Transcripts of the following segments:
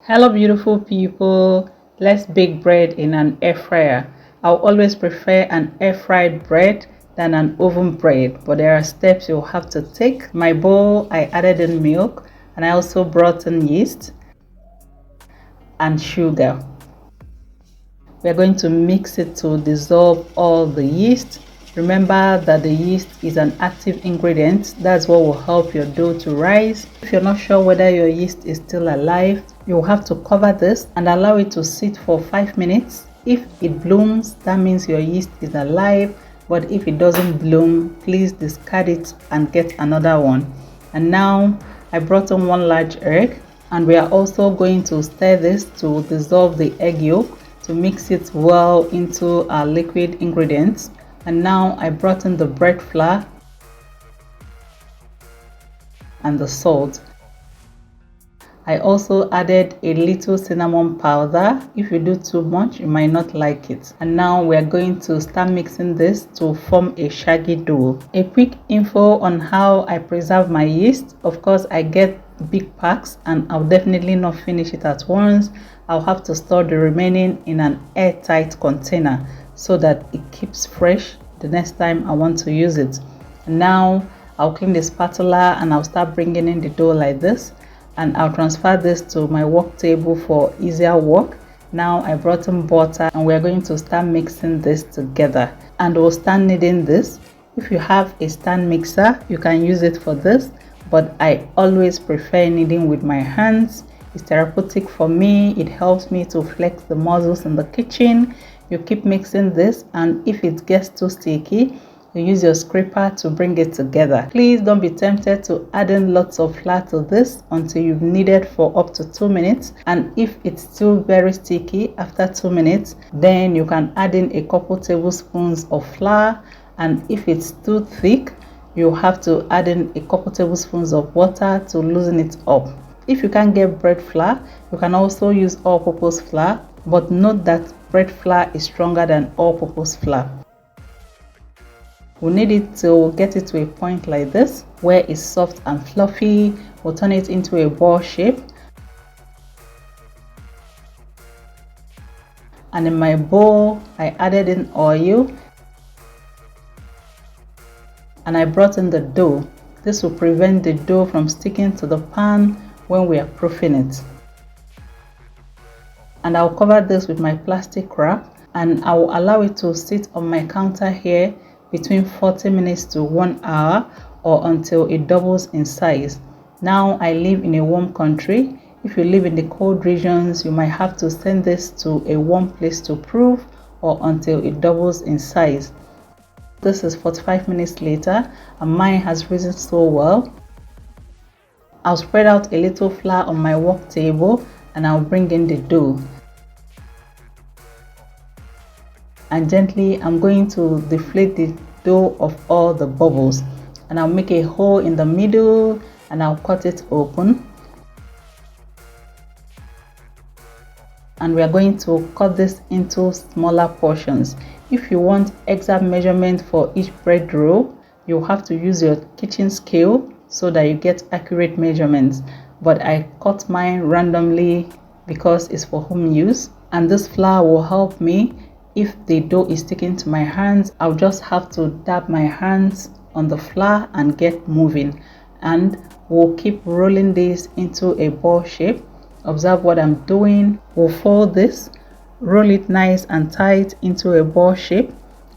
Hello beautiful people, let's bake bread in an air fryer. I'll always prefer an air fried bread than an oven bread, but there are steps you'll have to take. My bowl, I added in milk and I also brought in yeast and sugar. We're going to mix it to dissolve all the yeast. Remember that the yeast is an active ingredient. That's what will help your dough to rise. If you're not sure whether your yeast is still alive, you'll have to cover this and allow it to sit for 5 minutes. If it blooms, that means your yeast is alive, but if it doesn't bloom, please discard it and get another one. And now I brought in 1 large egg, and we are also going to stir this to dissolve the egg yolk to mix it well into our liquid ingredients. And now I brought in the bread flour and the salt. I also added a little cinnamon powder. If you do too much, you might not like it. And now we are going to start mixing this to form a shaggy dough. A quick info on how I preserve my yeast. Of course, I get big packs and I'll definitely not finish it at once. I'll have to store the remaining in an airtight container so that it keeps fresh the next time I want to use it. Now I'll clean the spatula and I'll start bringing in the dough like this, and I'll transfer this to my work table for easier work. Now I brought in butter and we're going to start mixing this together, and we'll start kneading this. If you have a stand mixer, you can use it for this, but I always prefer kneading with my hands. It's therapeutic for me. It helps me to flex the muscles in the kitchen. You keep mixing this, and if it gets too sticky, you use your scraper to bring it together. Please don't be tempted to add in lots of flour to this until you've kneaded for up to 2 minutes. And if it's still very sticky after 2 minutes, then you can add in a couple tablespoons of flour. And if it's too thick, you have to add in a couple tablespoons of water to loosen it up. If you can't get bread flour, you can also use all-purpose flour, but note that bread flour is stronger than all-purpose flour. We'll knead it till get it to a point like this, where it's soft and fluffy. We'll turn it into a ball shape. And in my bowl, I added in oil and I brought in the dough. This will prevent the dough from sticking to the pan when we are proofing it. And I'll cover this with my plastic wrap, and I will allow it to sit on my counter here between 40 minutes to 1 hour, or until it doubles in size. Now I live in a warm country. If you live in the cold regions, you might have to send this to a warm place to proof, or until it doubles in size. This is 45 minutes later and mine has risen so well. I'll spread out a little flour on my work table and I'll bring in the dough. And gently I'm going to deflate the dough of all the bubbles, and I'll make a hole in the middle and I'll cut it open. And we are going to cut this into smaller portions. If you want exact measurement for each bread roll, you have to use your kitchen scale so that you get accurate measurements. But I cut mine randomly because it's for home use, and this flour will help me. If the dough is sticking to my hands, I'll just have to dab my hands on the flour and get moving. And we'll keep rolling this into a ball shape. Observe what I'm doing. We'll fold this, roll it nice and tight into a ball shape,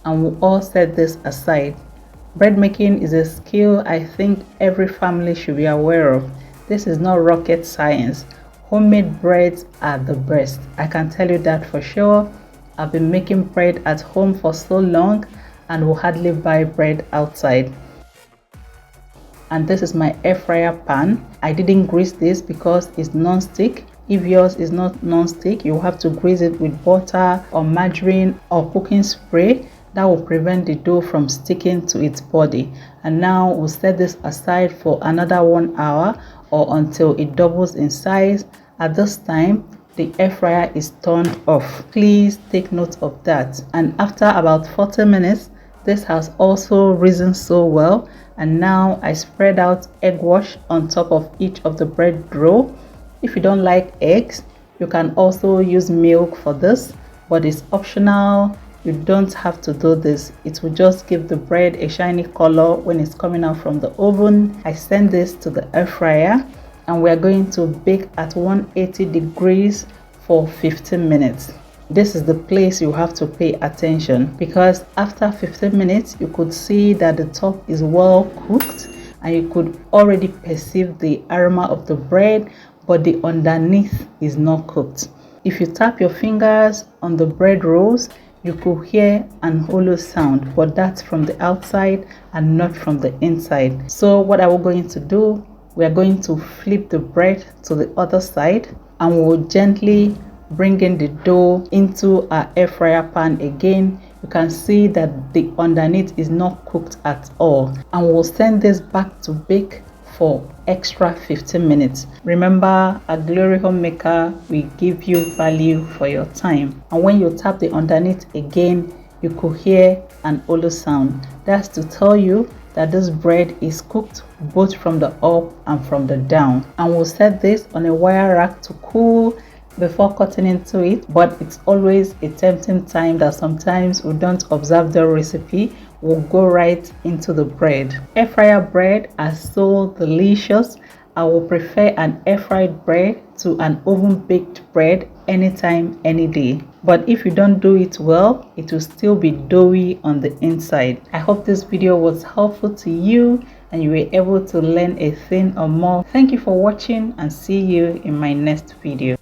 and we'll all set this aside. Bread making is a skill I think every family should be aware of. This is not rocket science. Homemade breads are the best. I can tell you that for sure. I've been making bread at home for so long and will hardly buy bread outside. And this is my air fryer pan. I didn't grease this because it's non-stick. If yours is not non-stick, you have to grease it with butter or margarine or cooking spray. That will prevent the dough from sticking to its body. And now we'll set this aside for another 1 hour or until it doubles in size. At this time, the air fryer is turned off. Please take note of that. And after about 40 minutes, this has also risen so well. And now I spread out egg wash on top of each of the bread roll. If you don't like eggs, You can also use milk for this, but it's optional. You don't have to do this. It will just give the bread a shiny color when it's coming out from the oven. I send this to the air fryer and we are going to bake at 180 degrees for 15 minutes. This is the place you have to pay attention, because after 15 minutes you could see that the top is well cooked and you could already perceive the aroma of the bread, but the underneath is not cooked. If you tap your fingers on the bread rolls, you could hear an hollow sound, but that's from the outside and not from the inside. So what are we going to do? We are going to flip the bread to the other side and we will gently bring in the dough into our air fryer pan again. You can see that the underneath is not cooked at all, and we'll send this back to bake for extra 15 minutes. Remember, at Glory Homemaker, we give you value for your time. And when you tap the underneath again, you could hear an hollow sound. That's to tell you that this bread is cooked both from the up and from the down. And we'll set this on a wire rack to cool before cutting into it, but it's always a tempting time that sometimes we don't observe the recipe. We'll go right into the bread. Air fryer bread are so delicious. I will prefer an air fried bread to an oven baked bread anytime, any day. But if you don't do it well, it will still be doughy on the inside. I hope this video was helpful to you and you were able to learn a thing or more. Thank you for watching and see you in my next video.